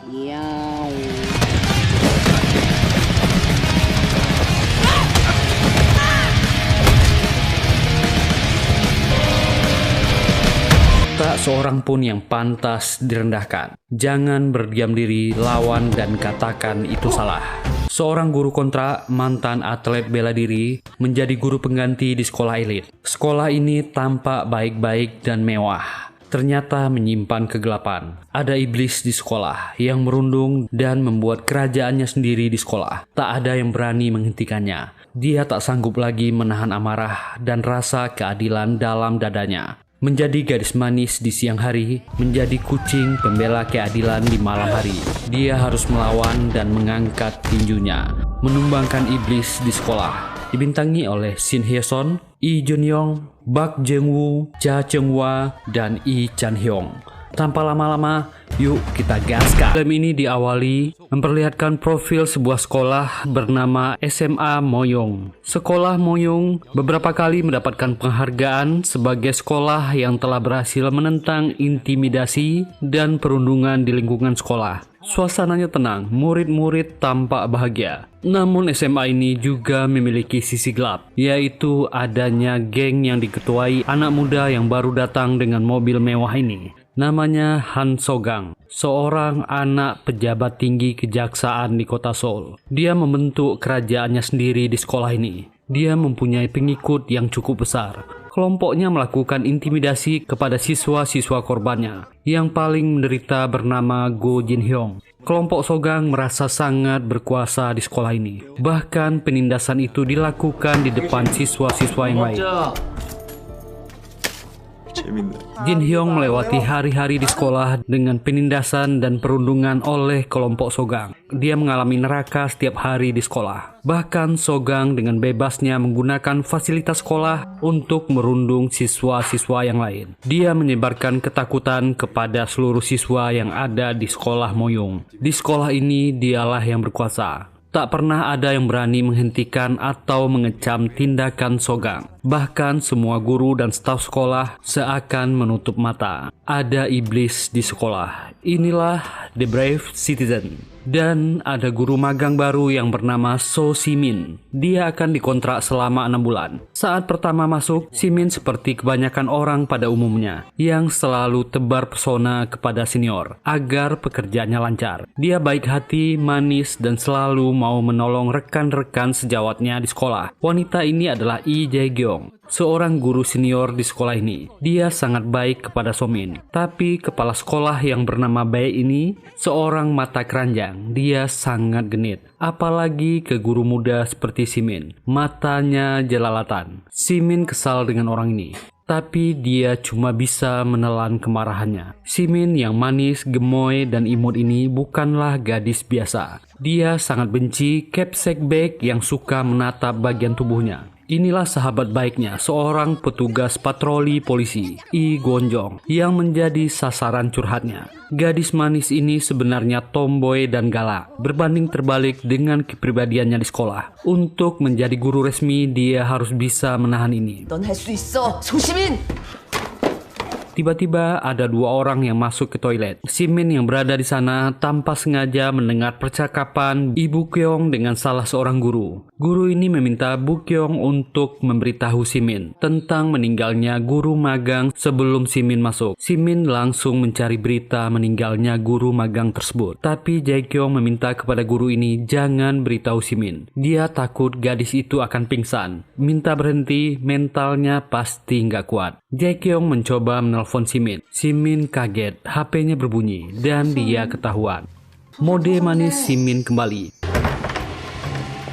Yaw. Tak seorang pun yang pantas direndahkan. Jangan berdiam diri, lawan dan katakan itu salah. Seorang guru kontrak, mantan atlet bela diri, menjadi guru pengganti di sekolah elit. Sekolah ini tampak baik-baik dan mewah. Ternyata menyimpan kegelapan. Ada iblis di sekolah yang merundung dan membuat kerajaannya sendiri di sekolah. Tak ada yang berani menghentikannya. Dia tak sanggup lagi menahan amarah dan rasa keadilan dalam dadanya. Menjadi gadis manis di siang hari, menjadi kucing pembela keadilan di malam hari. Dia harus melawan dan mengangkat tinjunya, menumbangkan iblis di sekolah. Dibintangi oleh Shin Hye Son, Lee Jun Young, Bak Jung Woo, Cha Chung Hwa, dan Lee Chan Hyung. Tanpa lama-lama, yuk kita gaskan. Film ini diawali memperlihatkan profil sebuah sekolah bernama SMA Moyong. Sekolah Moyong beberapa kali mendapatkan penghargaan sebagai sekolah yang telah berhasil menentang intimidasi dan perundungan di lingkungan sekolah. Suasananya tenang, murid-murid tampak bahagia. Namun SMA ini juga memiliki sisi gelap, yaitu adanya geng yang diketuai anak muda yang baru datang dengan mobil mewah ini. Namanya Han Sogang, seorang anak pejabat tinggi kejaksaan di kota Seoul. Dia membentuk kerajaannya sendiri di sekolah ini. Dia mempunyai pengikut yang cukup besar. Kelompoknya melakukan intimidasi kepada siswa-siswa korbannya. Yang paling menderita bernama Go Jin Hyung. Kelompok Sogang merasa sangat berkuasa di sekolah ini. Bahkan penindasan itu dilakukan di depan siswa-siswa yang lain. Jin Hyung melewati hari-hari di sekolah dengan penindasan dan perundungan oleh kelompok Sogang. Dia mengalami neraka setiap hari di sekolah. Bahkan Sogang dengan bebasnya menggunakan fasilitas sekolah untuk merundung siswa-siswa yang lain. Dia menyebarkan ketakutan kepada seluruh siswa yang ada di sekolah Moyong. Di sekolah ini dialah yang berkuasa. Tak pernah ada yang berani menghentikan atau mengecam tindakan Sogang. Bahkan semua guru dan staf sekolah seakan menutup mata. Ada iblis di sekolah. Inilah The Brave Citizen. Dan ada guru magang baru yang bernama So Simin. Dia akan dikontrak selama 6 bulan. Saat pertama masuk, Simin seperti kebanyakan orang pada umumnya, yang selalu tebar pesona kepada senior, agar pekerjaannya lancar. Dia baik hati, manis, dan selalu mau menolong rekan-rekan sejawatnya di sekolah. Wanita ini adalah Lee Jae-gyong, seorang guru senior di sekolah ini. Dia sangat baik kepada Somin. Tapi kepala sekolah yang bernama Bae ini seorang mata keranjang. Dia sangat genit. Apalagi ke guru muda seperti Simin. Matanya jelalatan. Simin kesal dengan orang ini. Tapi dia cuma bisa menelan kemarahannya. Simin yang manis, gemoy, dan imut ini bukanlah gadis biasa. Dia sangat benci Kepsek Baek yang suka menatap bagian tubuhnya. Inilah sahabat baiknya, seorang petugas patroli polisi, Lee Gonjong, yang menjadi sasaran curhatnya. Gadis manis ini sebenarnya tomboy dan galak, berbanding terbalik dengan kepribadiannya di sekolah. Untuk menjadi guru resmi, dia harus bisa menahan ini. 넌 할 수 있어, 소시민! Tiba-tiba ada 2 orang yang masuk ke toilet. Simin yang berada di sana tanpa sengaja mendengar percakapan Ibu Kyong dengan salah seorang guru. Guru ini meminta Bu Kyong untuk memberitahu Simin tentang meninggalnya guru magang sebelum Simin masuk. Simin langsung mencari berita meninggalnya guru magang tersebut. Tapi Jae Kyong meminta kepada guru ini jangan beritahu Simin. Dia takut gadis itu akan pingsan. Minta berhenti, mentalnya pasti nggak kuat. Jae Kyong mencoba menelpon Simin. Simin kaget, HP-nya berbunyi dan dia ketahuan. Mode manis Simin kembali.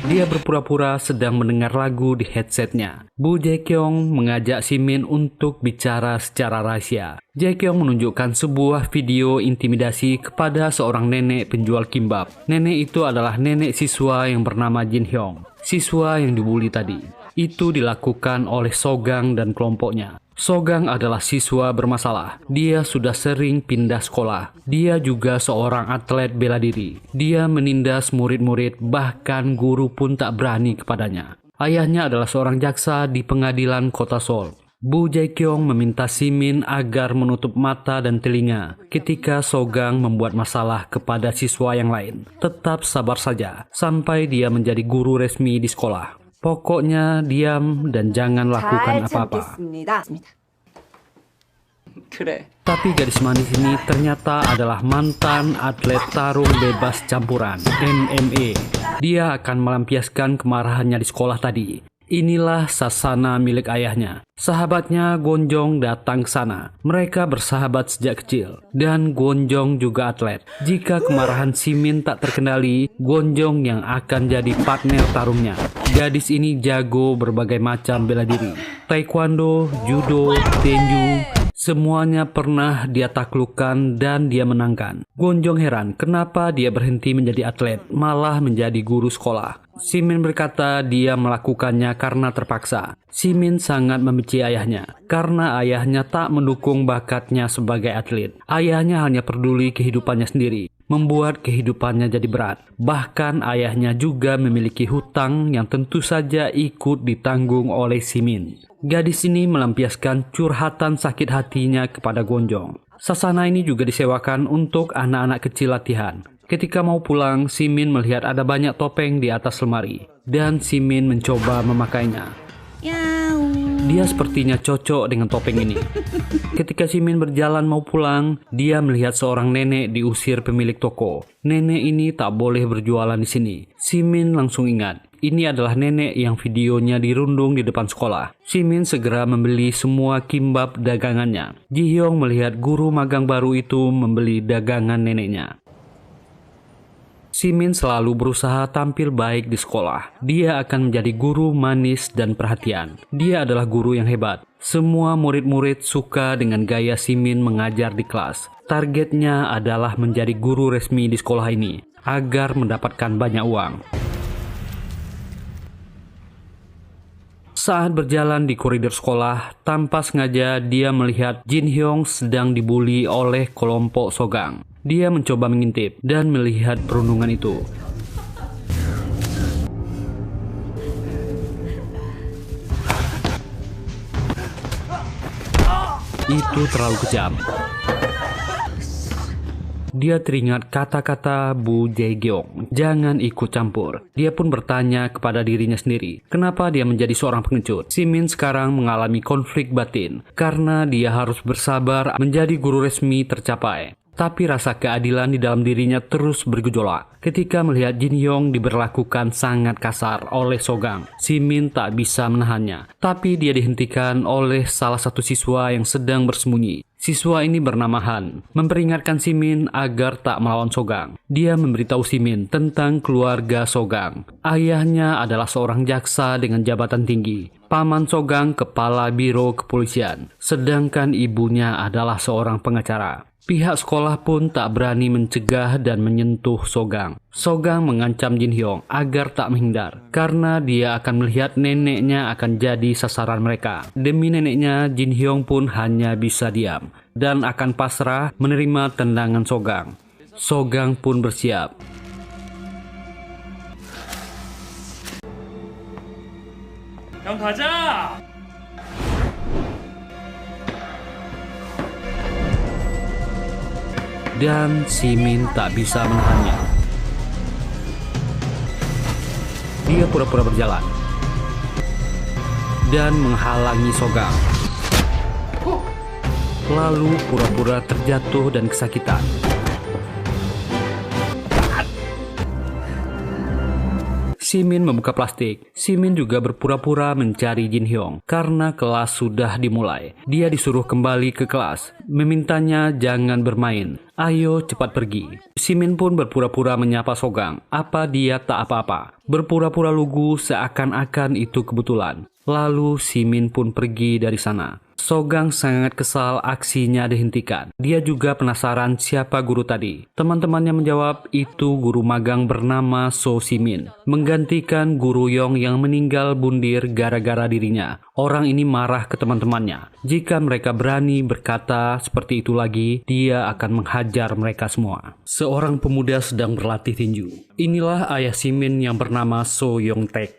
Dia berpura-pura sedang mendengar lagu di headsetnya. Bu Jae Kyong mengajak Simin untuk bicara secara rahasia. Jae Kyong menunjukkan sebuah video intimidasi kepada seorang nenek penjual kimbap. Nenek itu adalah nenek siswa yang bernama Jin Hyung, siswa yang dibully tadi. Itu dilakukan oleh Sogang dan kelompoknya. Sogang adalah siswa bermasalah. Dia sudah sering pindah sekolah. Dia juga seorang atlet bela diri. Dia menindas murid-murid, bahkan guru pun tak berani kepadanya. Ayahnya adalah seorang jaksa di pengadilan kota Seoul. Bu Jae-kyung meminta Simin agar menutup mata dan telinga ketika Sogang membuat masalah kepada siswa yang lain. Tetap sabar saja sampai dia menjadi guru resmi di sekolah. Pokoknya diam dan jangan lakukan 잘 apa-apa. 참겠습니다. 그래. Tapi gadis manis ini ternyata adalah mantan atlet tarung bebas campuran MMA. Dia akan melampiaskan kemarahannya di sekolah tadi. Inilah sasana milik ayahnya. Sahabatnya Gonjong datang ke sana. Mereka bersahabat sejak kecil. Dan Gonjong juga atlet. Jika kemarahan Simin tak terkendali, Gonjong yang akan jadi partner tarungnya. Gadis ini jago berbagai macam bela diri. Taekwondo, judo, tinju, semuanya pernah dia taklukkan dan dia menangkan. Gonjong heran kenapa dia berhenti menjadi atlet, malah menjadi guru sekolah. Simin berkata dia melakukannya karena terpaksa. Simin sangat membenci ayahnya karena ayahnya tak mendukung bakatnya sebagai atlet. Ayahnya hanya peduli kehidupannya sendiri, membuat kehidupannya jadi berat. Bahkan ayahnya juga memiliki hutang yang tentu saja ikut ditanggung oleh Simin. Gadis ini melampiaskan curhatan sakit hatinya kepada Gonjong. Sasana ini juga disewakan untuk anak-anak kecil latihan. Ketika mau pulang, Simin melihat ada banyak topeng di atas lemari. Dan Simin mencoba memakainya. Dia sepertinya cocok dengan topeng ini. Ketika Simin berjalan mau pulang, dia melihat seorang nenek diusir pemilik toko. Nenek ini tak boleh berjualan di sini. Simin langsung ingat, ini adalah nenek yang videonya dirundung di depan sekolah. Simin segera membeli semua kimbab dagangannya. Ji Hyung melihat guru magang baru itu membeli dagangan neneknya. Simin selalu berusaha tampil baik di sekolah. Dia akan menjadi guru manis dan perhatian. Dia adalah guru yang hebat. Semua murid-murid suka dengan gaya Simin mengajar di kelas. Targetnya adalah menjadi guru resmi di sekolah ini agar mendapatkan banyak uang. Saat berjalan di koridor sekolah, tanpa sengaja dia melihat Jin Hyung sedang dibully oleh kelompok Sogang. Dia mencoba mengintip dan melihat perundungan itu. Itu terlalu kejam. Dia teringat kata-kata Bu Jae-kyung, jangan ikut campur. Dia pun bertanya kepada dirinya sendiri, kenapa dia menjadi seorang pengecut. Simin sekarang mengalami konflik batin, karena dia harus bersabar menjadi guru resmi tercapai. Tapi rasa keadilan di dalam dirinya terus bergejolak. Ketika melihat Jin Hyung diberlakukan sangat kasar oleh Sogang, Simin tak bisa menahannya. Tapi dia dihentikan oleh salah satu siswa yang sedang bersembunyi. Siswa ini bernama Han, memperingatkan Simin agar tak melawan Sogang. Dia memberitahu Simin tentang keluarga Sogang. Ayahnya adalah seorang jaksa dengan jabatan tinggi. Paman Sogang kepala biro kepolisian, sedangkan ibunya adalah seorang pengacara. Pihak sekolah pun tak berani mencegah dan menyentuh Sogang. Sogang mengancam Jin Hyung agar tak menghindar, karena dia akan melihat neneknya akan jadi sasaran mereka. Demi neneknya, Jin Hyung pun hanya bisa diam, dan akan pasrah menerima tendangan Sogang. Sogang pun bersiap. 형 가자! Dan Simin tak bisa menahannya. Dia pura-pura berjalan dan menghalangi Sogang. Lalu pura-pura terjatuh dan kesakitan. Simin membuka plastik. Simin juga berpura-pura mencari Jin Hyung karena kelas sudah dimulai. Dia disuruh kembali ke kelas, memintanya jangan bermain. Ayo cepat pergi. Simin pun berpura-pura menyapa Sogang. Apa dia tak apa-apa? Berpura-pura lugu seakan-akan itu kebetulan. Lalu Simin pun pergi dari sana. Sogang sangat kesal aksinya dihentikan. Dia juga penasaran siapa guru tadi. Teman-temannya menjawab itu guru magang bernama So Simin, menggantikan guru Yong yang meninggal bundir gara-gara dirinya. Orang ini marah ke teman-temannya. Jika mereka berani berkata seperti itu lagi, dia akan menghajar mereka semua. Seorang pemuda sedang berlatih tinju. Inilah ayah Simin yang bernama So Yong Taek.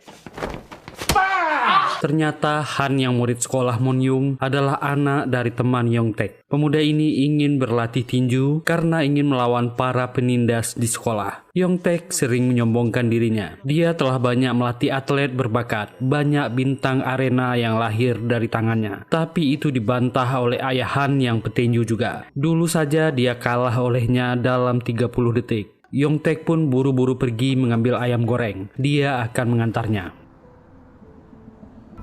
Ternyata Han yang murid sekolah Monyung adalah anak dari teman Yongtaek. Pemuda ini ingin berlatih tinju karena ingin melawan para penindas di sekolah. Yongtaek sering menyombongkan dirinya. Dia telah banyak melatih atlet berbakat, banyak bintang arena yang lahir dari tangannya. Tapi itu dibantah oleh ayah Han yang petinju juga. Dulu saja dia kalah olehnya dalam 30 detik. Yongtaek pun buru-buru pergi mengambil ayam goreng. Dia akan mengantarnya.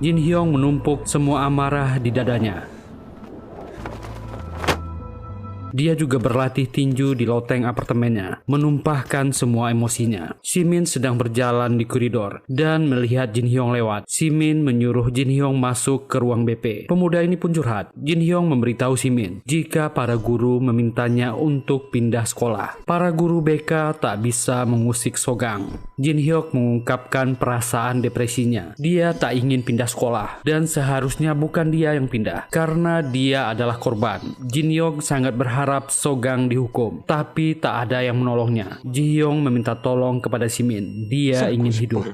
Jin Hyong menumpuk semua amarah di dadanya. Dia juga berlatih tinju di loteng apartemennya, menumpahkan semua emosinya. Simin sedang berjalan di koridor dan melihat Jin Hyong lewat. Simin menyuruh Jin Hyong masuk ke ruang BP. Pemuda ini pun curhat. Jin Hyong memberitahu Simin jika para guru memintanya untuk pindah sekolah. Para guru BK tak bisa mengusik Sogang. Jin Hyong mengungkapkan perasaan depresinya. Dia tak ingin pindah sekolah dan seharusnya bukan dia yang pindah karena dia adalah korban. Jin Hyong sangat berharap Sogang dihukum, tapi tak ada yang menolongnya. Ji Hyong meminta tolong kepada Simin. Dia ingin hidup.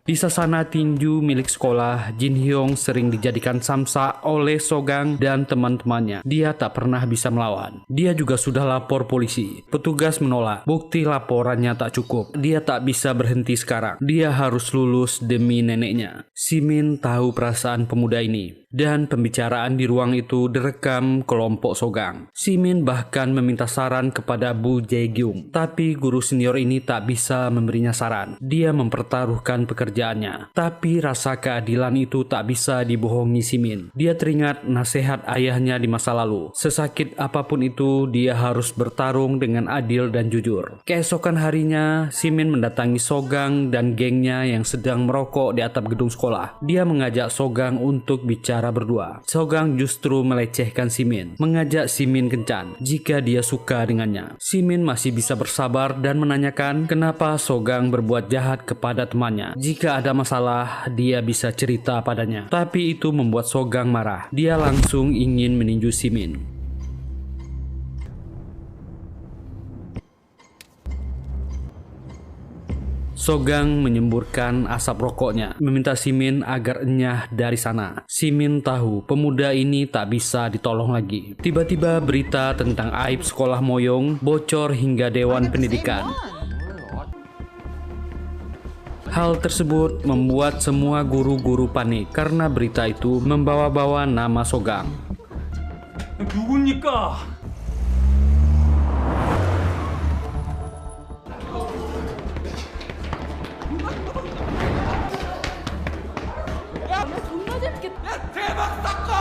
Di sasana tinju milik sekolah, Jin Hyong sering dijadikan samsa oleh Sogang dan teman-temannya. Dia tak pernah bisa melawan. Dia juga sudah lapor polisi. Petugas menolak. Bukti laporannya tak cukup. Dia tak bisa berhenti sekarang. Dia harus lulus demi neneknya. Simin tahu perasaan pemuda ini. Dan pembicaraan di ruang itu direkam kelompok Sogang. Simin bahkan meminta saran kepada Bu Jae-gyung. Tapi guru senior ini tak bisa memberinya saran. Dia mempertaruhkan pekerjaannya. Tapi rasa keadilan itu tak bisa dibohongi Simin. Dia teringat nasihat ayahnya di masa lalu. Sesakit apapun itu, dia harus bertarung dengan adil dan jujur. Keesokan harinya, Simin mendatangi Sogang dan gengnya yang sedang merokok di atap gedung sekolah. Dia mengajak Sogang untuk bicara berdua. Sogang justru melecehkan Simin, mengajak Simin kencan jika dia suka dengannya. Simin masih bisa bersabar dan menanyakan kenapa Sogang berbuat jahat kepada temannya. Jika ada masalah, dia bisa cerita padanya. Tapi itu membuat Sogang marah. Dia langsung ingin meninju Simin. Sogang menyemburkan asap rokoknya, meminta Simin agar enyah dari sana. Simin tahu pemuda ini tak bisa ditolong lagi. Tiba-tiba berita tentang aib sekolah Moyong bocor hingga Dewan Pendidikan. Hal tersebut membuat semua guru-guru panik karena berita itu membawa-bawa nama Sogang. 누굽니까?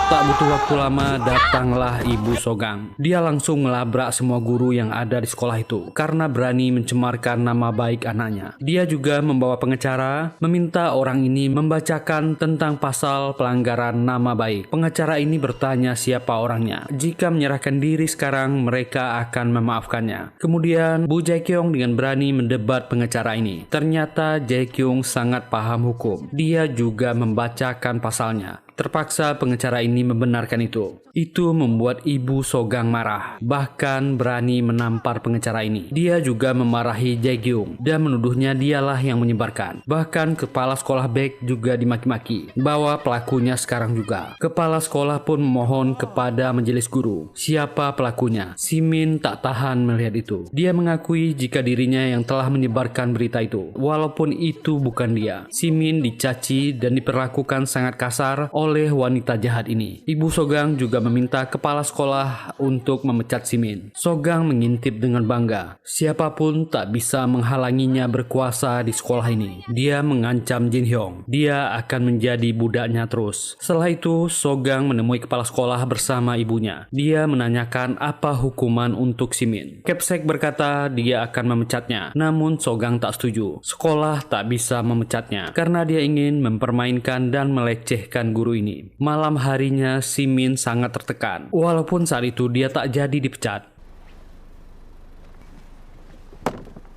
Tak butuh waktu lama, datanglah Ibu Sogang. Dia langsung melabrak semua guru yang ada di sekolah itu karena berani mencemarkan nama baik anaknya. Dia juga membawa pengacara, meminta orang ini membacakan tentang pasal pelanggaran nama baik. Pengacara ini bertanya siapa orangnya. Jika menyerahkan diri sekarang, mereka akan memaafkannya. Kemudian Bu Jae-kyung dengan berani mendebat pengacara ini. Ternyata Jae-kyung sangat paham hukum. Dia juga membacakan pasalnya. Terpaksa pengacara ini membenarkan itu. Itu membuat Ibu Sogang marah, bahkan berani menampar pengacara ini. Dia juga memarahi Jae-gyung dan menuduhnya dialah yang menyebarkan. Bahkan kepala sekolah Baek juga dimaki-maki bahwa pelakunya sekarang juga. Kepala sekolah pun memohon kepada majelis guru siapa pelakunya. Simin tak tahan melihat itu. Dia mengakui jika dirinya yang telah menyebarkan berita itu, walaupun itu bukan dia. Simin dicaci dan diperlakukan sangat kasar oleh wanita jahat ini. Ibu Sogang juga meminta kepala sekolah untuk memecat Simin. Sogang mengintip dengan bangga. Siapapun tak bisa menghalanginya berkuasa di sekolah ini. Dia mengancam Jin Hyong. Dia akan menjadi budaknya terus. Setelah itu, Sogang menemui kepala sekolah bersama ibunya. Dia menanyakan apa hukuman untuk Simin. Kepsek berkata dia akan memecatnya. Namun Sogang tak setuju. Sekolah tak bisa memecatnya karena dia ingin mempermainkan dan melecehkan guru ini. Malam harinya Simin sangat tertekan. Walaupun saat itu dia tak jadi dipecat.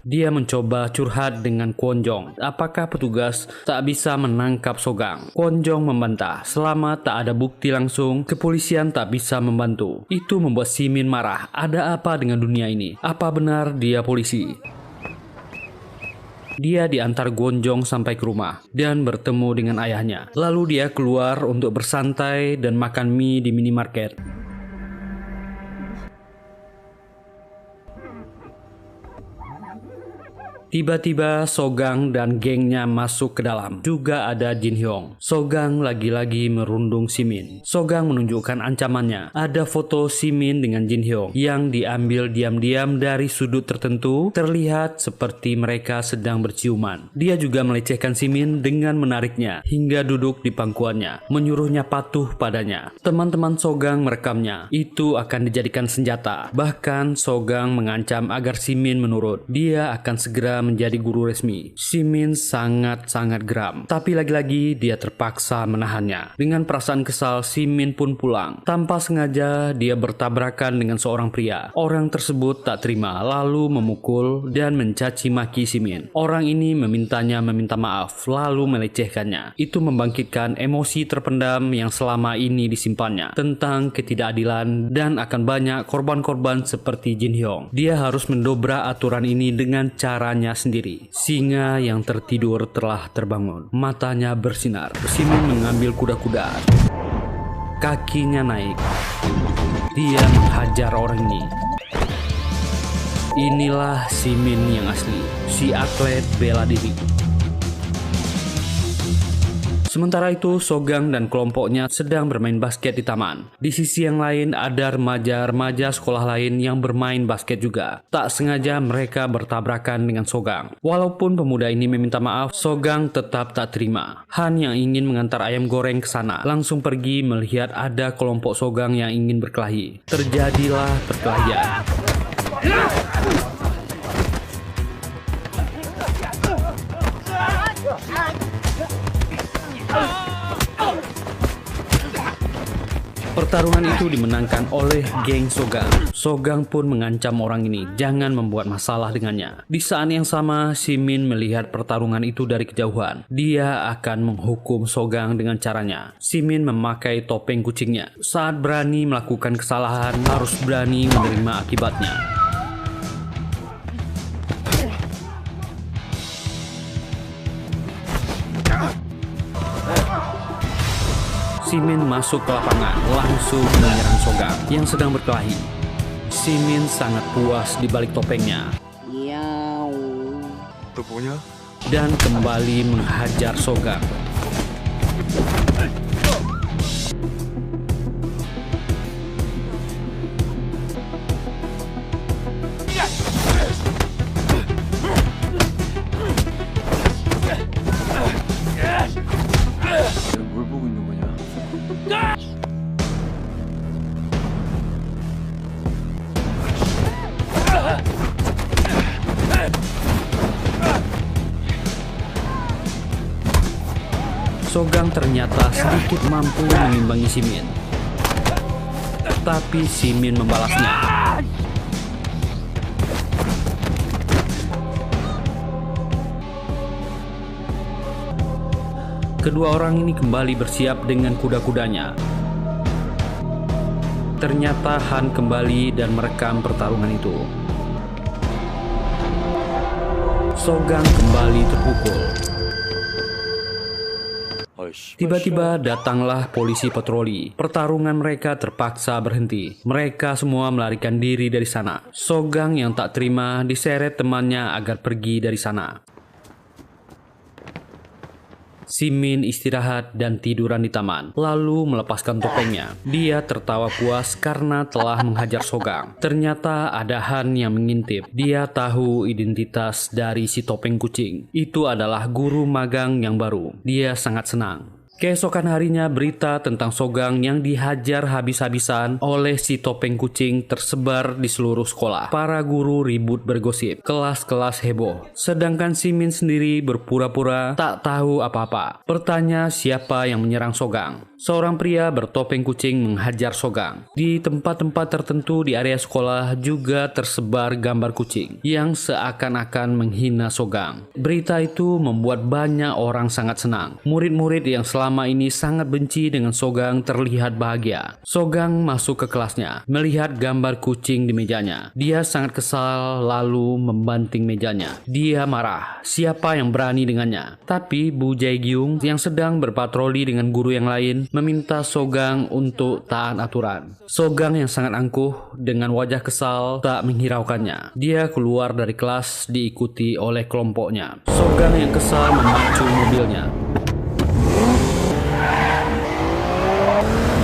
Dia mencoba curhat dengan Kwon Jong. Apakah petugas tak bisa menangkap Sogang? Kwon Jong membantah. Selama tak ada bukti langsung, kepolisian tak bisa membantu. Itu membuat Simin marah. Ada apa dengan dunia ini? Apa benar dia polisi? Dia diantar Gonjong sampai ke rumah dan bertemu dengan ayahnya. Lalu dia keluar untuk bersantai dan makan mie di minimarket. Tiba-tiba Sogang dan gengnya masuk ke dalam. Juga ada Jin Hyong. Sogang lagi-lagi merundung Simin. Sogang menunjukkan ancamannya. Ada foto Simin dengan Jin Hyong yang diambil diam-diam dari sudut tertentu, terlihat seperti mereka sedang berciuman. Dia juga melecehkan Simin dengan menariknya hingga duduk di pangkuannya, menyuruhnya patuh padanya. Teman-teman Sogang merekamnya. Itu akan dijadikan senjata. Bahkan Sogang mengancam agar Simin menurut. Dia akan segera menjadi guru resmi. Simin sangat-sangat geram. Tapi lagi-lagi dia terpaksa menahannya. Dengan perasaan kesal, Simin pun pulang. Tanpa sengaja dia bertabrakan dengan seorang pria. Orang tersebut tak terima, lalu memukul dan mencaci maki Simin. Orang ini memintanya meminta maaf, lalu melecehkannya. Itu membangkitkan emosi terpendam yang selama ini disimpannya tentang ketidakadilan dan akan banyak korban-korban seperti Jin Hyong. Dia harus mendobrak aturan ini dengan caranya sendiri. Singa yang tertidur telah terbangun. Matanya bersinar. Simin mengambil kuda-kuda. Kakinya naik. Dia menghajar orang ini. Inilah Simin yang asli. Si atlet bela diri. Sementara itu, Sogang dan kelompoknya sedang bermain basket di taman. Di sisi yang lain, ada remaja-remaja sekolah lain yang bermain basket juga. Tak sengaja mereka bertabrakan dengan Sogang. Walaupun pemuda ini meminta maaf, Sogang tetap tak terima. Han yang ingin mengantar ayam goreng ke sana langsung pergi melihat ada kelompok Sogang yang ingin berkelahi. Terjadilah perkelahian. Pertarungan itu dimenangkan oleh geng Sogang. Sogang pun mengancam orang ini jangan membuat masalah dengannya. Di saat yang sama, Simin melihat pertarungan itu dari kejauhan. Dia akan menghukum Sogang dengan caranya. Simin memakai topeng kucingnya. Saat berani melakukan kesalahan, harus berani menerima akibatnya. Simin masuk ke lapangan, langsung menyerang Sogang yang sedang berkelahi. Simin sangat puas di balik topengnya. Dan kembali menghajar Sogang. Sogang ternyata sedikit mampu mengimbangi Simin. Tapi Simin membalasnya. Kedua orang ini kembali bersiap dengan kuda-kudanya. Ternyata Han kembali dan merekam pertarungan itu. Sogang kembali terpukul. Tiba-tiba datanglah polisi patroli. Pertarungan mereka terpaksa berhenti. Mereka semua melarikan diri dari sana. Sogang yang tak terima diseret temannya agar pergi dari sana. Simin istirahat dan tiduran di taman, lalu melepaskan topengnya. Dia tertawa puas karena telah menghajar Sogang. Ternyata ada Han yang mengintip. Dia tahu identitas dari si topeng kucing. Itu adalah guru magang yang baru. Dia sangat senang. Keesokan harinya berita tentang Sogang yang dihajar habis-habisan oleh si topeng kucing tersebar di seluruh sekolah. Para guru ribut bergosip, kelas-kelas heboh. Sedangkan Simin sendiri berpura-pura tak tahu apa-apa. Bertanya siapa yang menyerang Sogang. Seorang pria bertopeng kucing menghajar Sogang. Di tempat-tempat tertentu di area sekolah juga tersebar gambar kucing yang seakan-akan menghina Sogang. Berita itu membuat banyak orang sangat senang. Murid-murid yang selama ini sangat benci dengan Sogang terlihat bahagia. Sogang masuk ke kelasnya, melihat gambar kucing di mejanya. Dia sangat kesal lalu membanting mejanya. Dia marah, siapa yang berani dengannya. Tapi Bu Jae-gyung yang sedang berpatroli dengan guru yang lain meminta Sogang untuk taat aturan. Sogang yang sangat angkuh dengan wajah kesal tak menghiraukannya. Dia keluar dari kelas diikuti oleh kelompoknya. Sogang yang kesal memacu mobilnya.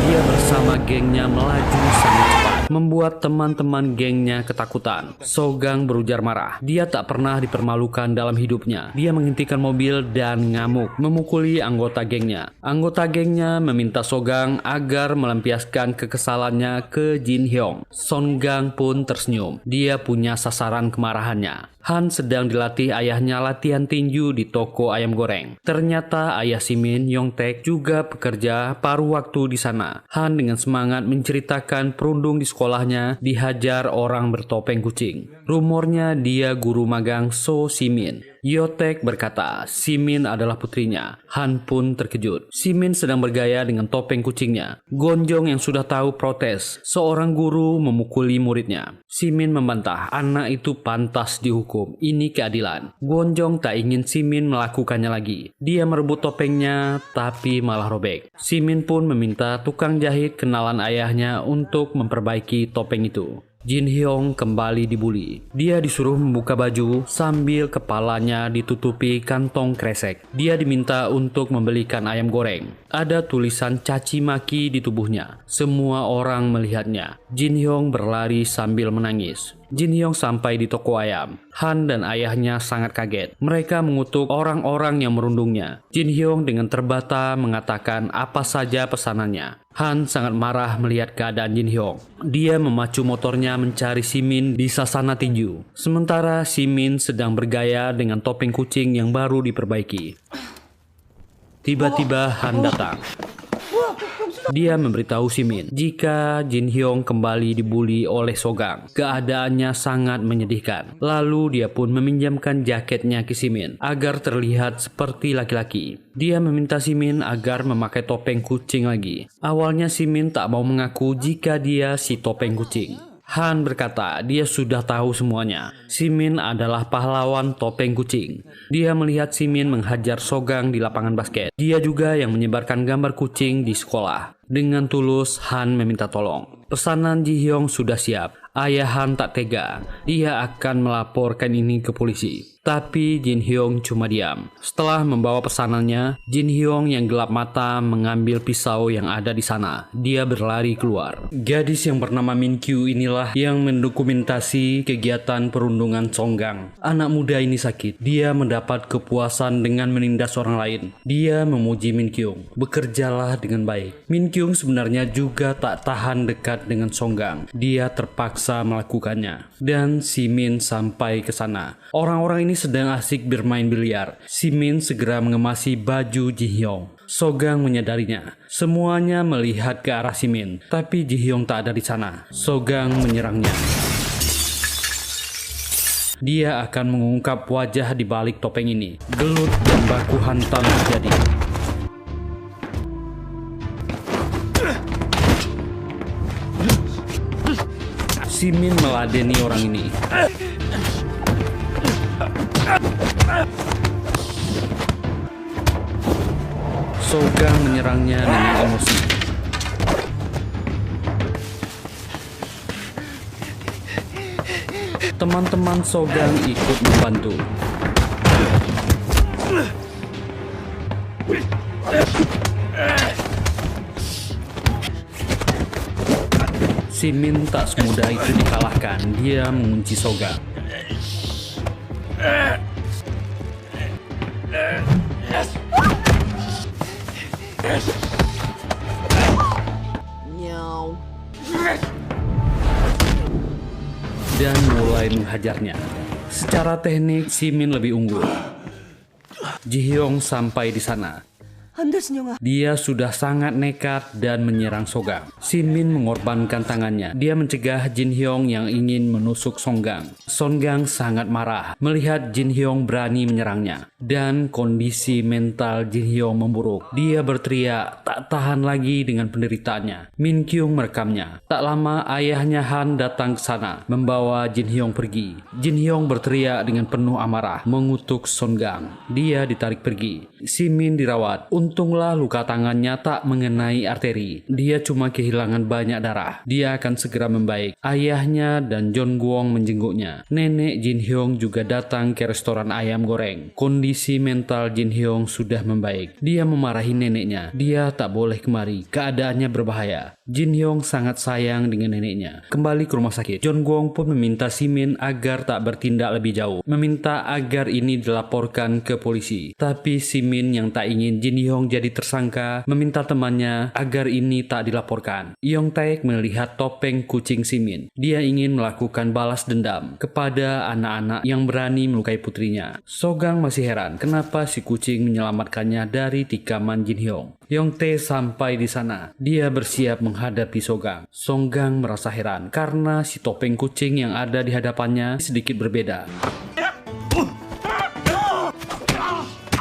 Dia bersama gengnya melaju sangat cepat, membuat teman-teman gengnya ketakutan. Sogang berujar marah. Dia tak pernah dipermalukan dalam hidupnya. Dia menghentikan mobil dan ngamuk, memukuli anggota gengnya. Anggota gengnya meminta Sogang agar melampiaskan kekesalannya ke Jin Hyong. Sogang pun tersenyum. Dia punya sasaran kemarahannya. Han sedang dilatih ayahnya latihan tinju di toko ayam goreng. Ternyata ayah Simin, Yongtaek, juga bekerja paruh waktu di sana. Han dengan semangat menceritakan perundung di sekolahnya dihajar orang bertopeng kucing. Rumornya dia guru magang So Simin. Yotek berkata Simin adalah putrinya. Han pun terkejut. Simin sedang bergaya dengan topeng kucingnya. Gonjong yang sudah tahu protes. Seorang guru memukuli muridnya. Simin membantah anak itu pantas dihukum. Ini keadilan. Gonjong tak ingin Simin melakukannya lagi. Dia merebut topengnya tapi malah robek. Simin pun meminta tukang jahit kenalan ayahnya untuk memperbaiki topeng itu. Jin Hyong kembali dibuli. Dia disuruh membuka baju sambil kepalanya ditutupi kantong kresek. Dia diminta untuk membelikan ayam goreng. Ada tulisan caci maki di tubuhnya. Semua orang melihatnya. Jin Hyong berlari sambil menangis. Jin Hyong sampai di toko ayam. Han dan ayahnya sangat kaget. Mereka mengutuk orang-orang yang merundungnya. Jin Hyong dengan terbata mengatakan apa saja pesanannya. Han sangat marah melihat keadaan Jin Hyong. Dia memacu motornya mencari Simin di sasana tinju. Sementara Simin sedang bergaya dengan topeng kucing yang baru diperbaiki. Tiba-tiba Han datang. Dia memberitahu Simin jika Jin Hyong kembali dibuli oleh Sogang. Keadaannya sangat menyedihkan. Lalu dia pun meminjamkan jaketnya ke Simin agar terlihat seperti laki-laki. Dia meminta Simin agar memakai topeng kucing lagi. Awalnya Simin tak mau mengaku jika dia si topeng kucing. Han berkata dia sudah tahu semuanya. Simin adalah pahlawan topeng kucing. Dia melihat Simin menghajar Sogang di lapangan basket. Dia juga yang menyebarkan gambar kucing di sekolah. Dengan tulus, Han meminta tolong. Pesanan Ji Hyong sudah siap. Ayah Han tak tega. Dia akan melaporkan ini ke polisi. Tapi Jin Hyong cuma diam. Setelah membawa pesanannya, Jin Hyong yang gelap mata mengambil pisau yang ada di sana. Dia berlari keluar. Gadis yang bernama Min Kyu inilah yang mendokumentasi kegiatan perundungan Songgang. Anak muda ini sakit. Dia mendapat kepuasan dengan menindas orang lain. Dia memuji Min Kyung. Bekerjalah dengan baik. Min Kyung sebenarnya juga tak tahan dekat dengan Songgang. Dia terpaksa melakukannya. Dan si Min sampai ke sana. Orang-orang ini sedang asik bermain biliar. Si Min segera mengemasi baju Ji Hyong. Sogang menyadarinya. Semuanya melihat ke arah si Min, tapi Ji Hyong tak ada di sana. Sogang menyerangnya. Dia akan mengungkap wajah di balik topeng ini. Gelut dan baku hantam terjadi. Si Min meladeni orang ini. Sogang menyerangnya dengan emosi. Teman-teman Sogang ikut membantu. Si Min tak semudah itu dikalahkan. Dia mengunci Sogang. Dan mulai menghajarnya. Secara teknik, Si Min lebih unggul. Ji Hyong sampai di sana. 안 돼, 순영아. Dia sudah sangat nekat dan menyerang Sogang. Sin Min mengorbankan tangannya. Dia mencegah Jin Hyong yang ingin menusuk Songgang. Songgang sangat marah melihat Jin Hyong berani menyerangnya. Dan kondisi mental Jin Hyong memburuk. Dia berteriak tak tahan lagi dengan penderitaannya. Min Kyung merekamnya. Tak lama ayahnya Han datang ke sana membawa Jin Hyong pergi. Jin Hyong berteriak dengan penuh amarah mengutuk Songgang. Dia ditarik pergi. Si Min dirawat. Untunglah luka tangannya tak mengenai arteri. Dia cuma kehilangan banyak darah. Dia akan segera membaik. Ayahnya dan John Gwong menjenguknya. Nenek Jin Hyong juga datang ke restoran ayam goreng. Kondisi mental Jin Hyong sudah membaik. Dia memarahi neneknya. Dia tak boleh kemari. Keadaannya berbahaya. Jin Hyong sangat sayang dengan neneknya. Kembali ke rumah sakit. John Gwong pun meminta Si Min agar tak bertindak lebih jauh. Meminta agar ini dilaporkan ke polisi. Tapi Si Min yang tak ingin Jin Hyong jadi tersangka meminta temannya agar ini tak dilaporkan. Yong Taek melihat topeng kucing Si Min. Dia ingin melakukan balas dendam kepada anak-anak yang berani melukai putrinya. Sogang masih heran kenapa si kucing menyelamatkannya dari tikaman Jin Hyong. Yong Tae sampai di sana. Dia bersiap menghadapi Sogang. Songgang merasa heran karena si topeng kucing yang ada di hadapannya sedikit berbeda.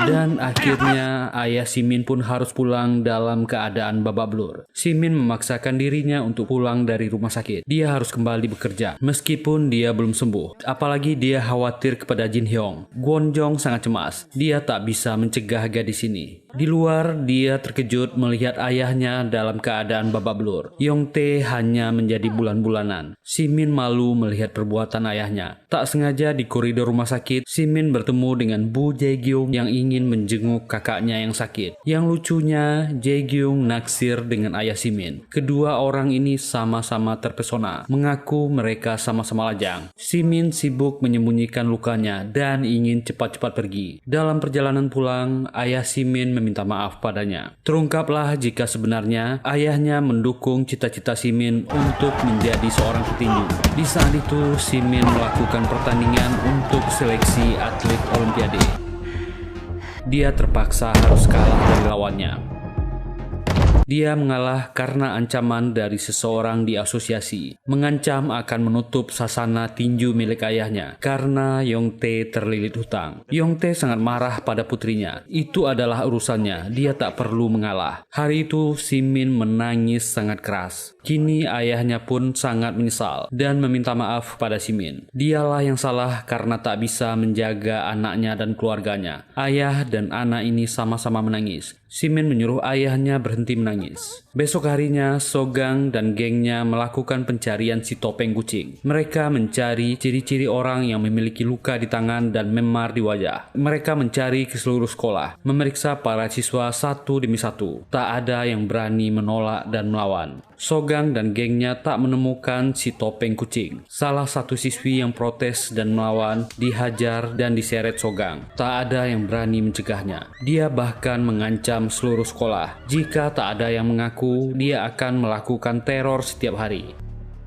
Dan akhirnya ayah Si Min pun harus pulang dalam keadaan babak belur. Si Min memaksakan dirinya untuk pulang dari rumah sakit. Dia harus kembali bekerja meskipun dia belum sembuh. Apalagi dia khawatir kepada Jin Hyong. Gwon Jong sangat cemas. Dia tak bisa mencegah gadis ini. Di luar, dia terkejut melihat ayahnya dalam keadaan babak belur. Yong Tae hanya menjadi bulan-bulanan. Si Min malu melihat perbuatan ayahnya. Tak sengaja di koridor rumah sakit, Si Min bertemu dengan Bu Jae-gyung yang ingin menjenguk kakaknya yang sakit. Yang lucunya, Jae-gyung naksir dengan ayah Si Min. Kedua orang ini sama-sama terpesona, mengaku mereka sama-sama lajang. Si Min sibuk menyembunyikan lukanya dan ingin cepat-cepat pergi. Dalam perjalanan pulang, ayah Si Min meminta maaf padanya. Terungkaplah jika sebenarnya ayahnya mendukung cita-cita Si Min untuk menjadi seorang petinju. Di saat itu, Si Min melakukan pertandingan untuk seleksi atlet Olimpiade. Dia terpaksa harus kalah dari lawannya. Dia mengalah karena ancaman dari seseorang di asosiasi. Mengancam akan menutup sasana tinju milik ayahnya karena Yong Tae terlilit hutang. Yong Tae sangat marah pada putrinya. Itu adalah urusannya. Dia tak perlu mengalah. Hari itu Si Min menangis sangat keras. Kini ayahnya pun sangat menyesal dan meminta maaf pada Si Min. Dialah yang salah karena tak bisa menjaga anaknya dan keluarganya. Ayah dan anak ini sama-sama menangis. Si Min menyuruh ayahnya berhenti menangis. Besok harinya, Sogang dan gengnya melakukan pencarian si topeng kucing. Mereka mencari ciri-ciri orang yang memiliki luka di tangan dan memar di wajah. Mereka mencari ke seluruh sekolah, memeriksa para siswa satu demi satu. Tak ada yang berani menolak dan melawan. Sogang dan gengnya tak menemukan si topeng kucing. Salah satu siswi yang protes dan melawan dihajar dan diseret Sogang. Tak ada yang berani mencegahnya. Dia bahkan mengancam seluruh sekolah. Jika tak ada yang mengaku, dia akan melakukan teror setiap hari.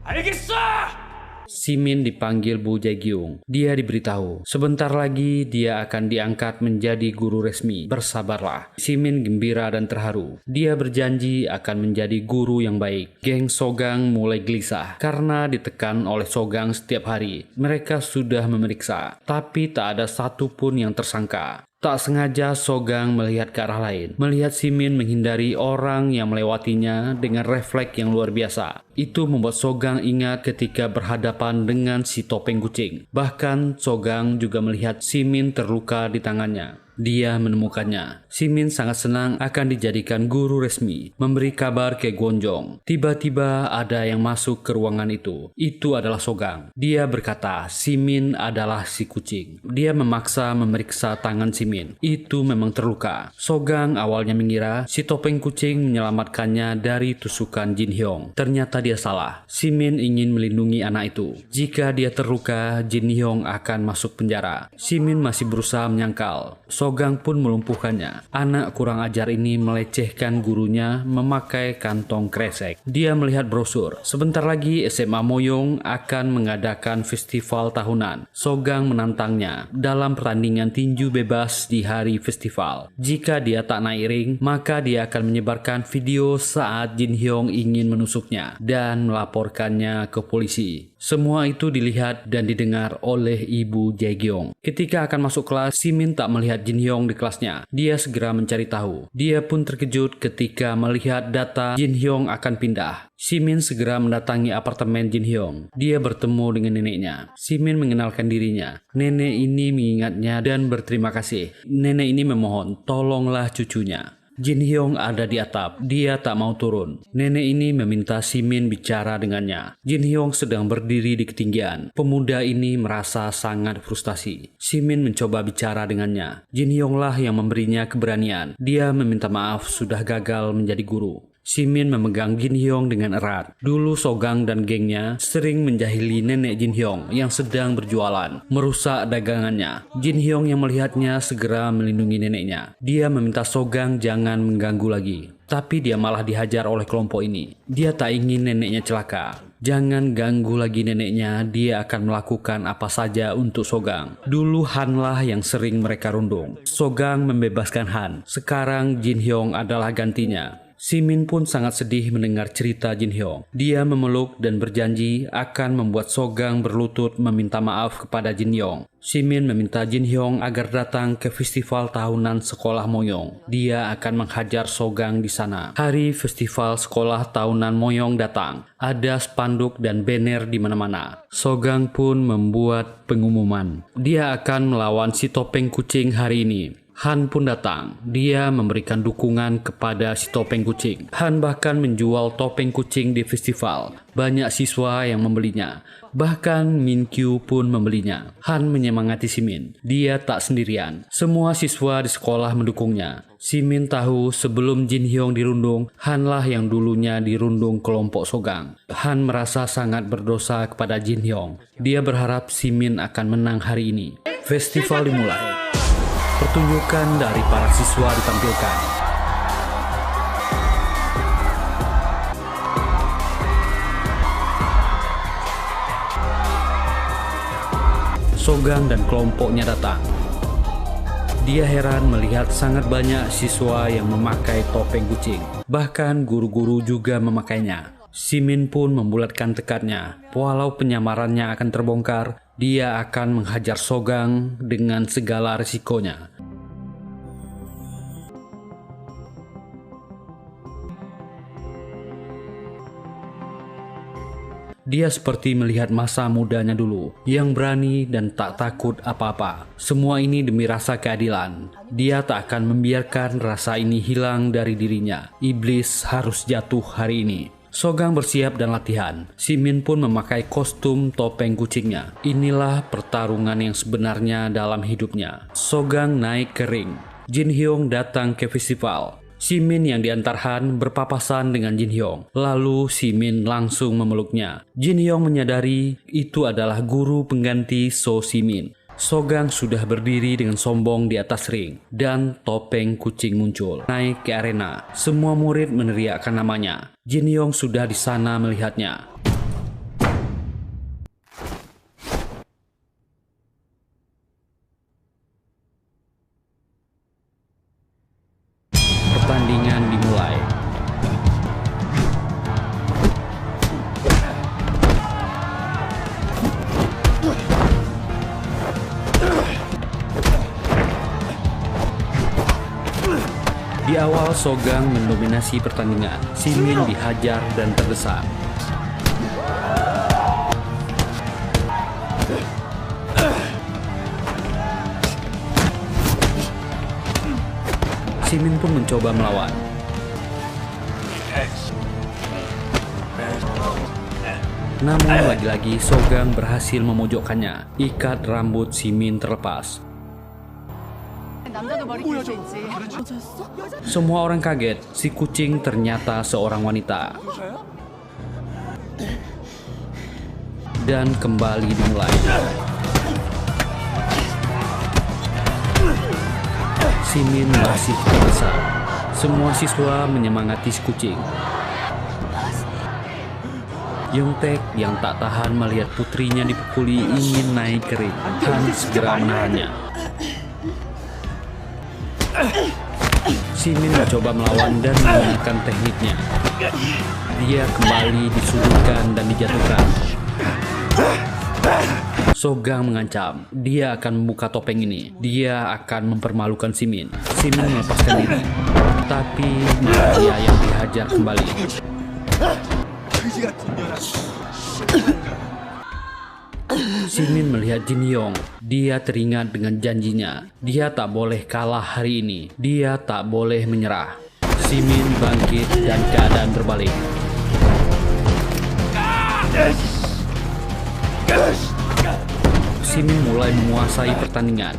알겠어! Si Min dipanggil Bu Jae-gyung. Dia diberitahu, sebentar lagi dia akan diangkat menjadi guru resmi. Bersabarlah. Si Min gembira dan terharu. Dia berjanji akan menjadi guru yang baik. Geng Sogang mulai gelisah karena ditekan oleh Sogang setiap hari. Mereka sudah memeriksa, tapi tak ada satupun yang tersangka. Tak sengaja Sogang melihat ke arah lain. Melihat Si Min menghindari orang yang melewatinya dengan refleks yang luar biasa. Itu membuat Sogang ingat ketika berhadapan dengan si topeng kucing. Bahkan Sogang juga melihat Si Min terluka di tangannya. Dia menemukannya. Si Min sangat senang akan dijadikan guru resmi. Memberi kabar ke Gwon Jong. Tiba-tiba ada yang masuk ke ruangan itu. Itu adalah Sogang. Dia berkata Si Min adalah si kucing. Dia memaksa memeriksa tangan Si Min. Itu memang terluka. Sogang awalnya mengira si topeng kucing menyelamatkannya dari tusukan Jin Hyong. Ternyata dia salah. Simin ingin melindungi anak itu. Jika dia terluka, Jin Hyong akan masuk penjara. Simin masih berusaha menyangkal. Sogang pun melumpuhkannya. Anak kurang ajar ini melecehkan gurunya memakai kantong kresek. Dia melihat brosur. Sebentar lagi SMA Moyong akan mengadakan festival tahunan. Sogang menantangnya dalam pertandingan tinju bebas di hari festival. Jika dia tak naik ring, maka dia akan menyebarkan video saat Jin Hyong ingin menusuknya dan melaporkannya ke polisi. Semua itu dilihat dan didengar oleh ibu Jae-gyong. Ketika akan masuk kelas, Simin tak melihat Jin Hyong di kelasnya. Dia segera mencari tahu. Dia pun terkejut ketika melihat data Jin Hyong akan pindah. Simin segera mendatangi apartemen Jin Hyong. Dia bertemu dengan neneknya. Simin mengenalkan dirinya. Nenek ini mengingatnya dan berterima kasih. Nenek ini memohon, tolonglah cucunya. Jin Hyong ada di atap. Dia tak mau turun. Nenek ini meminta Simin bicara dengannya. Jin Hyong sedang berdiri di ketinggian. Pemuda ini merasa sangat frustasi. Simin mencoba bicara dengannya. Jin Hyong lah yang memberinya keberanian. Dia meminta maaf sudah gagal menjadi guru. Simin memegang Jin Hyong dengan erat. Dulu Sogang dan gengnya sering menjahili nenek Jin Hyong yang sedang berjualan, merusak dagangannya. Jin Hyong yang melihatnya segera melindungi neneknya. Dia meminta Sogang jangan mengganggu lagi. Tapi dia malah dihajar oleh kelompok ini. Dia tak ingin neneknya celaka. Jangan ganggu lagi neneknya, dia akan melakukan apa saja untuk Sogang. Dulu Han lah yang sering mereka rundung. Sogang membebaskan Han. Sekarang Jin Hyong adalah gantinya. Simin pun sangat sedih mendengar cerita Jin Hyong. Dia memeluk dan berjanji akan membuat Sogang berlutut meminta maaf kepada Jin Hyong. Simin meminta Jin Hyong agar datang ke festival tahunan sekolah Moyong. Dia akan menghajar Sogang di sana. Hari festival sekolah tahunan Moyong datang. Ada spanduk dan banner di mana-mana. Sogang pun membuat pengumuman. Dia akan melawan si topeng kucing hari ini. Han pun datang. Dia memberikan dukungan kepada si topeng kucing. Han bahkan menjual topeng kucing di festival. Banyak siswa yang membelinya. Bahkan Min Kyu pun membelinya. Han menyemangati Simin. Dia tak sendirian. Semua siswa di sekolah mendukungnya. Simin tahu sebelum Jin Hyong dirundung, Han lah yang dulunya dirundung kelompok Sogang. Han merasa sangat berdosa kepada Jin Hyong. Dia berharap Simin akan menang hari ini. Festival dimulai. Pertunjukan dari para siswa ditampilkan. Sogang dan kelompoknya datang. Dia heran melihat sangat banyak siswa yang memakai topeng kucing. Bahkan guru-guru juga memakainya. Simin pun membulatkan tekadnya. Walau penyamarannya akan terbongkar, dia akan menghajar Sogang dengan segala risikonya. Dia seperti melihat masa mudanya dulu, yang berani dan tak takut apa-apa. Semua ini demi rasa keadilan. Dia tak akan membiarkan rasa ini hilang dari dirinya. Iblis harus jatuh hari ini. Sogang bersiap dan latihan. Simin pun memakai kostum topeng kucingnya. Inilah pertarungan yang sebenarnya dalam hidupnya. Sogang naik ke ring. Jin Hyong datang ke festival. Simin yang diantar Han berpapasan dengan Jin Hyong. Lalu Simin langsung memeluknya. Jin Hyong menyadari itu adalah guru pengganti So Simin. Sogang sudah berdiri dengan sombong di atas ring. Dan topeng kucing muncul. Naik ke arena. Semua murid meneriakkan namanya. Jin Hyong sudah di sana melihatnya. Pertandingan dimulai. Di awal Sogang mendominasi pertandingan. Simin dihajar dan terdesak. Simin pun mencoba melawan. Namun lagi-lagi Sogang berhasil memojokkannya. Ikat rambut Simin terlepas. Semua orang kaget, si kucing ternyata seorang wanita. Dan kembali dimulai. Simin masih terbesar. Semua siswa menyemangati si kucing. Yongtaek yang tak tahan melihat putrinya dipukuli ingin naik ke ring. Han segera menahannya. Simin mencoba melawan dan menggunakan tekniknya. Dia kembali disudutkan dan dijatuhkan. Sogang mengancam, dia akan membuka topeng ini. Dia akan mempermalukan Simin. Simin melepaskan diri, tapi malah dia yang dihajar kembali. Simin melihat Jin Hyong. Dia teringat dengan janjinya. Dia tak boleh kalah hari ini. Dia tak boleh menyerah. Simin bangkit dan keadaan berbalik. Simin mulai menguasai pertandingan.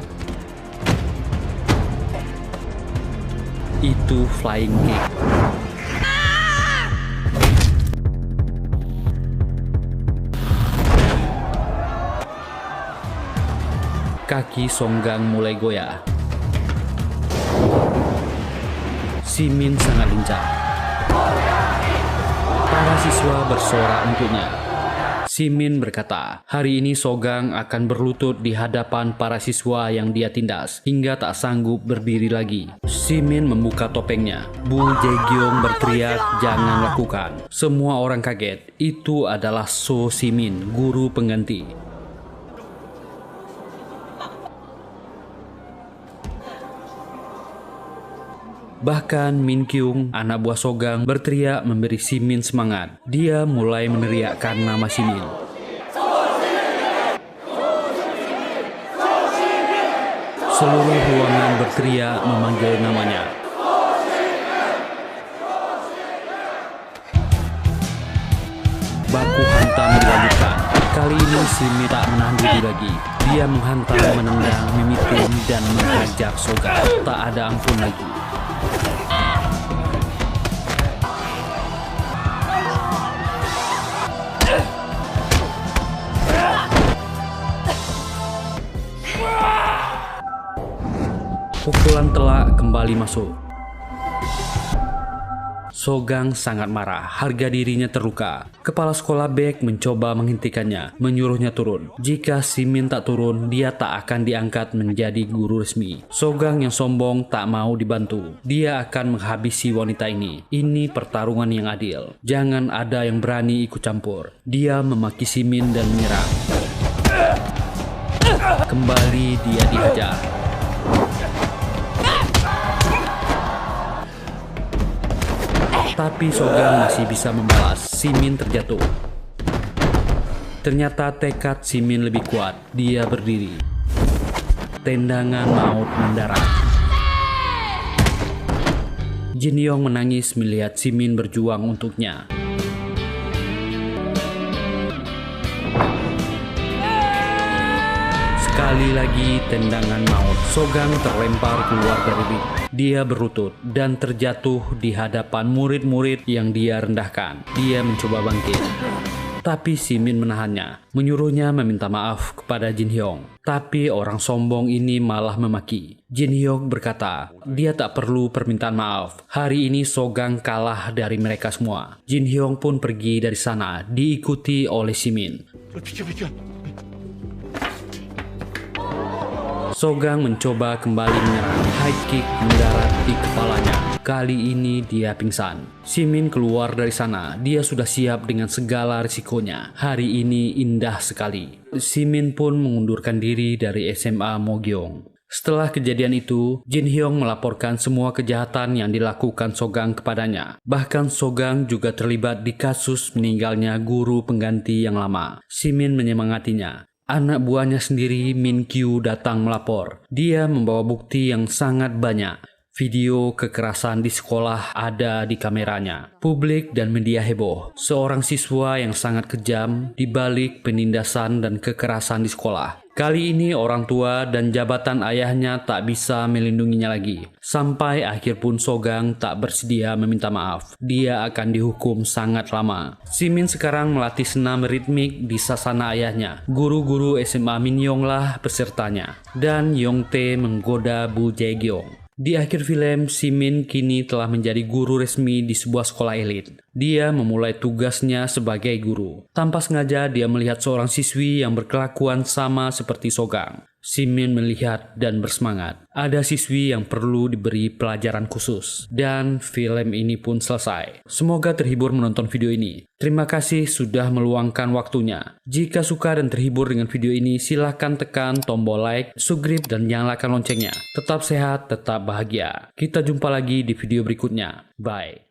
Itu flying kick. Kaki Songgang mulai goyah. Simin sangat lincah. Para siswa bersorak untuknya. Simin berkata, hari ini Sogang akan berlutut di hadapan para siswa yang dia tindas hingga tak sanggup berdiri lagi. Simin membuka topengnya. Bu Jae-gyong berteriak, jangan lakukan. Semua orang kaget. Itu adalah So Simin, guru pengganti. Bahkan Min Kyung, anak buah Sogang, berteriak memberi Simin semangat. Dia mulai meneriakkan nama Simin. Seluruh ruangan berteriak memanggil namanya. Baku hantam dilanjutkan. Kali ini Simin tak menahan diri lagi. Dia menghantam, menendang, memiting, dan menghajar Sogang. Tak ada ampun lagi. Pukulan telak kembali masuk. Sogang sangat marah, harga dirinya terluka. Kepala sekolah Baek mencoba menghentikannya, menyuruhnya turun. Jika Simin tak turun, dia tak akan diangkat menjadi guru resmi. Sogang yang sombong tak mau dibantu. Dia akan menghabisi wanita ini. Ini pertarungan yang adil. Jangan ada yang berani ikut campur. Dia memaki Simin dan menyerang. Kembali dia dihajar. Tapi Sogang masih bisa membalas. Simin terjatuh. Ternyata tekad Simin lebih kuat. Dia berdiri. Tendangan maut mendarat. Jin Hyong menangis melihat Simin berjuang untuknya. Sekali lagi tendangan maut. Sogang terlempar keluar dari ring. Dia berlutut dan terjatuh di hadapan murid-murid yang dia rendahkan. Dia mencoba bangkit. Tapi Simin menahannya, menyuruhnya meminta maaf kepada Jin Hyong. Tapi orang sombong ini malah memaki. Jin Hyong berkata, dia tak perlu permintaan maaf. Hari ini Sogang kalah dari mereka semua. Jin Hyong pun pergi dari sana, diikuti oleh Simin. Sogang mencoba kembali menyerang. High kick mendarat di kepalanya. Kali ini dia pingsan. Simin keluar dari sana. Dia sudah siap dengan segala risikonya. Hari ini indah sekali. Simin pun mengundurkan diri dari SMA Mogyeong. Setelah kejadian itu, Jin Hyong melaporkan semua kejahatan yang dilakukan Sogang kepadanya. Bahkan Sogang juga terlibat di kasus meninggalnya guru pengganti yang lama. Simin menyemangatinya. Anak buahnya sendiri, Min Kyu, datang melapor. Dia membawa bukti yang sangat banyak. Video kekerasan di sekolah ada di kameranya. Publik dan media heboh. Seorang siswa yang sangat kejam di balik penindasan dan kekerasan di sekolah. Kali ini orang tua dan jabatan ayahnya tak bisa melindunginya lagi. Sampai akhir pun Sogang tak bersedia meminta maaf. Dia akan dihukum sangat lama. Simin sekarang melatih senam ritmik di sasana ayahnya. Guru-guru SMA Minyong lah pesertanya. Dan Yongtae menggoda Bu Jae-gyong. Di akhir film, Simin kini telah menjadi guru resmi di sebuah sekolah elit. Dia memulai tugasnya sebagai guru. Tanpa sengaja dia melihat seorang siswi yang berkelakuan sama seperti Sogang. Simin melihat dan bersemangat. Ada siswi yang perlu diberi pelajaran khusus. Dan film ini pun selesai. Semoga terhibur menonton video ini. Terima kasih sudah meluangkan waktunya. Jika suka dan terhibur dengan video ini, silahkan tekan tombol like, subscribe, dan nyalakan loncengnya. Tetap sehat, tetap bahagia. Kita jumpa lagi di video berikutnya. Bye.